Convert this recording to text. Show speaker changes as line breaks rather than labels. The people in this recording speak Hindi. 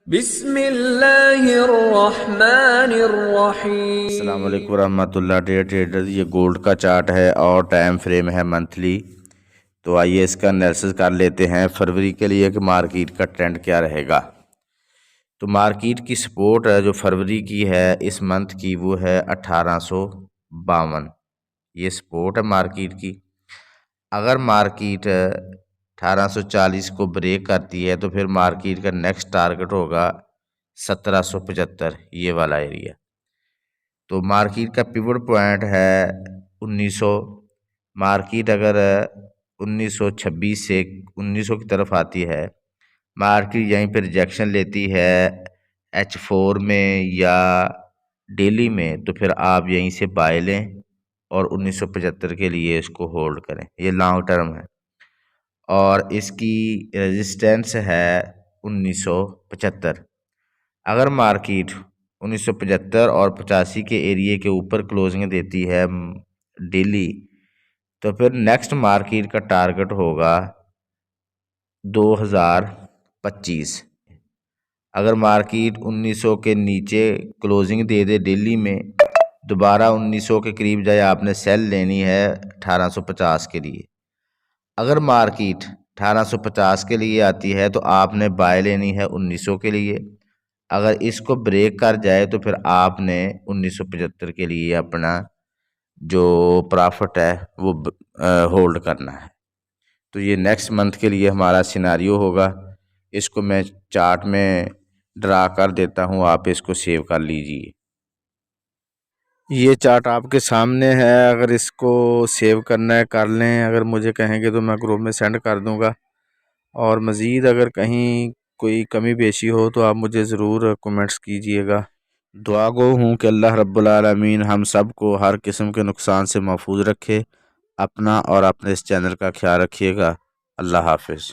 बिस्मिल्लाहिर्रहमानिर्रहीम।
अस्सलाम वालेकुम रहमतुल्लाह। डेयर ट्रेडर्स, ये गोल्ड का चार्ट है और टाइम फ्रेम है मंथली। तो आइए इसका एनालिसिस कर लेते हैं फरवरी के लिए कि मार्केट का ट्रेंड क्या रहेगा। तो मार्केट की सपोर्ट है जो फरवरी की है इस मंथ की, वो है 1852। ये सपोर्ट है मार्केट की। अगर मार्केट 1840 को ब्रेक करती है तो फिर मार्केट का नेक्स्ट टारगेट होगा 1775, ये वाला एरिया। तो मार्केट का पिवट पॉइंट है 1900। मार्केट अगर 1926 से 1900 की तरफ आती है, मार्केट यहीं पर रिजेक्शन लेती है H4 में या डेली में, तो फिर आप यहीं से बाय लें और 1975 के लिए इसको होल्ड करें। ये लॉन्ग टर्म है और इसकी रेजिस्टेंस है 1975। अगर मार्केट 1975 और 85 के एरिए के ऊपर क्लोजिंग देती है डेली, तो फिर नेक्स्ट मार्केट का टारगेट होगा 2025। अगर मार्केट 1900 के नीचे क्लोजिंग दे दे डेली में, दोबारा 1900 के करीब जाए आपने सेल लेनी है 1850 के लिए। अगर मार्केट 1850 के लिए आती है तो आपने बाय लेनी है 1900 के लिए। अगर इसको ब्रेक कर जाए तो फिर आपने 1975 के लिए अपना जो प्रॉफिट है वो होल्ड करना है। तो ये नेक्स्ट मंथ के लिए हमारा सिनारियो होगा। इसको मैं चार्ट में ड्रा कर देता हूँ, आप इसको सेव कर लीजिए। ये चार्ट आपके सामने है, अगर इसको सेव करना है कर लें, अगर मुझे कहेंगे तो मैं ग्रुप में सेंड कर दूँगा। और मज़ीद अगर कहीं कोई कमी पेशी हो तो आप मुझे ज़रूर कमेंट्स कीजिएगा। दुआ गो हूँ कि अल्लाह रब्बुल आलमीन हम सब को हर किस्म के नुकसान से महफूज रखे। अपना और अपने इस चैनल का ख्याल रखिएगा। अल्लाह हाफिज़।